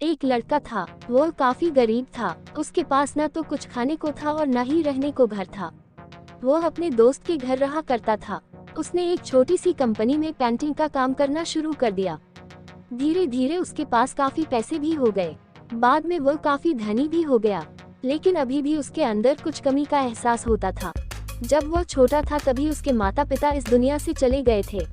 एक लड़का था, वो काफी गरीब था। उसके पास न तो कुछ खाने को था और न ही रहने को घर था। वो अपने दोस्त के घर रहा करता था। उसने एक छोटी सी कंपनी में पेंटिंग का काम करना शुरू कर दिया। धीरे धीरे उसके पास काफी पैसे भी हो गए। बाद में वो काफी धनी भी हो गया, लेकिन अभी भी उसके अंदर कुछ कमी का एहसास होता था। जब वो छोटा था तभी उसके माता पिता इस दुनिया से चले गए थे।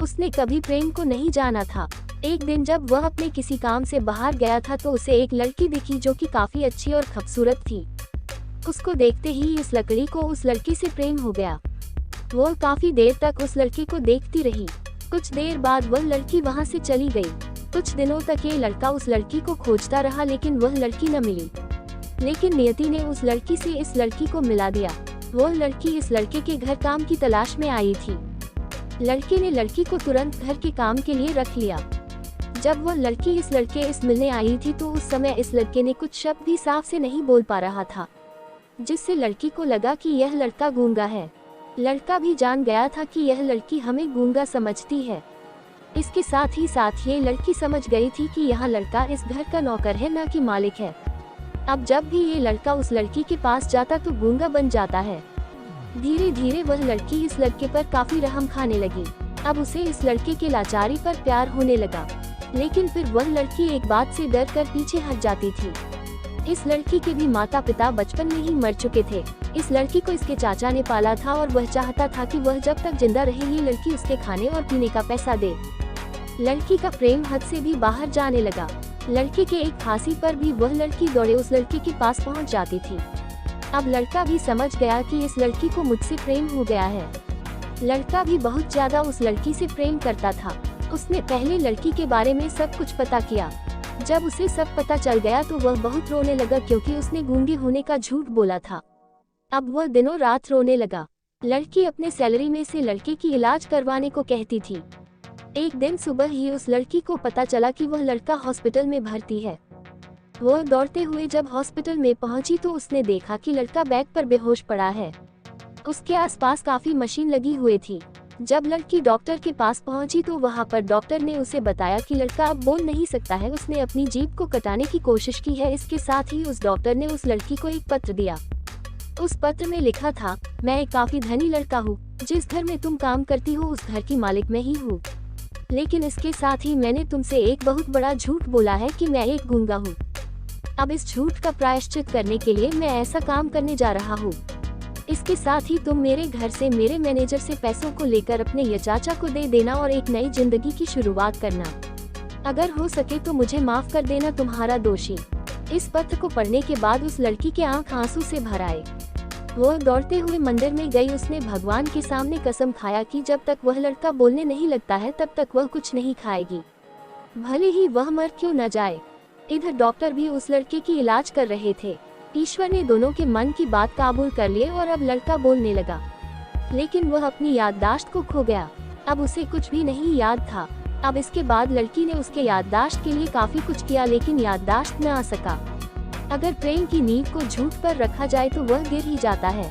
उसने कभी प्रेम को नहीं जाना था। एक दिन जब वह अपने किसी काम से बाहर गया था तो उसे एक लड़की दिखी जो कि काफी अच्छी और खूबसूरत थी। उसको देखते ही इस लड़की को उस लड़की से प्रेम हो गया। वो काफी देर तक उस लड़की को देखती रही। कुछ देर बाद वह लड़की वहां से चली गई। कुछ दिनों तक ये लड़का उस लड़की को खोजता रहा, लेकिन वह लड़की न मिली। लेकिन नियति ने उस लड़की से इस लड़की को मिला दिया। वो लड़की इस लड़के के घर काम की तलाश में आई थी। लड़के ने लड़की को तुरंत घर के काम के लिए रख लिया। जब वह लड़की इस लड़के इस मिलने आई थी तो उस समय इस लड़के ने कुछ शब्द भी साफ से नहीं बोल पा रहा था, जिससे लड़की को लगा कि यह लड़का गूंगा है। लड़का भी जान गया था कि यह लड़की हमें गूंगा समझती है। इसके साथ ही ये लड़की समझ गई थी कि यह लड़का इस घर का नौकर है, न कि मालिक है। अब जब भी ये लड़का उस लड़की के पास जाता तो गूंगा बन जाता है। धीरे धीरे वह लड़की इस लड़के पर काफी रहम खाने लगी। अब उसे इस लड़के के लाचारी पर प्यार होने लगा, लेकिन फिर वह लड़की एक बात से डर कर पीछे हट जाती थी। इस लड़की के भी माता पिता बचपन में ही मर चुके थे। इस लड़की को इसके चाचा ने पाला था और वह चाहता था कि वह जब तक जिंदा रहे ये लड़की उसके खाने और पीने का पैसा दे। लड़की का प्रेम हद से भी बाहर जाने लगा। लड़के के एक फांसी पर भी वह लड़की दौड़े उस लड़के के पास पहुंच जाती थी। अब लड़का भी समझ गया कि इस लड़की को मुझसे प्रेम हो गया है। लड़का भी बहुत ज्यादा उस लड़की से प्रेम करता था। उसने पहले लड़की के बारे में सब कुछ पता किया। जब उसे सब पता चल गया तो वह बहुत रोने लगा, क्योंकि उसने गूंगी होने का झूठ बोला था। अब वह दिनों रात रोने लगा। लड़की अपने सैलरी में से लड़के की इलाज करवाने को कहती थी। एक दिन सुबह ही उस लड़की को पता चला कि वह लड़का हॉस्पिटल में भर्ती है। वह दौड़ते हुए जब हॉस्पिटल में पहुंची तो उसने देखा कि लड़का बेड पर बेहोश पड़ा है। उसके आसपास काफी मशीन लगी हुई थी। जब लड़की डॉक्टर के पास पहुंची तो वहां पर डॉक्टर ने उसे बताया कि लड़का अब बोल नहीं सकता है। उसने अपनी जीभ को कटाने की कोशिश की है। इसके साथ ही उस डॉक्टर ने उस लड़की को एक पत्र दिया। उस पत्र में लिखा था, मैं एक काफी धनी लड़का हूँ। जिस घर में तुम काम करती हो उस घर की मालिक मैं ही हूँ। लेकिन इसके साथ ही मैंने तुमसे एक बहुत बड़ा झूठ बोला है कि मैं एक गूंगा हूँ। अब इस झूठ का प्रायश्चित करने के लिए मैं ऐसा काम करने जा रहा हूँ। इसके साथ ही तुम मेरे घर से मेरे मैनेजर से पैसों को लेकर अपने ये चाचा को दे देना और एक नई जिंदगी की शुरुआत करना। अगर हो सके तो मुझे माफ कर देना, तुम्हारा दोषी। इस पत्र को पढ़ने के बाद उस लड़की के आंख आंसू से भर आए। वह दौड़ते हुए मंदिर में गई। उसने भगवान के सामने कसम खाया कि जब तक वह लड़का बोलने नहीं लगता है तब तक वह कुछ नहीं खाएगी, भले ही वह मर क्यों न जाए। इधर डॉक्टर भी उस लड़के की इलाज कर रहे थे। ईश्वर ने दोनों के मन की बात काबूल कर लिए और अब लड़का बोलने लगा, लेकिन वह अपनी याददाश्त को खो गया। अब उसे कुछ भी नहीं याद था। अब इसके बाद लड़की ने उसके याददाश्त के लिए काफी कुछ किया, लेकिन याददाश्त न आ सका। अगर प्रेम की नींव को झूठ पर रखा जाए तो वह गिर ही जाता है।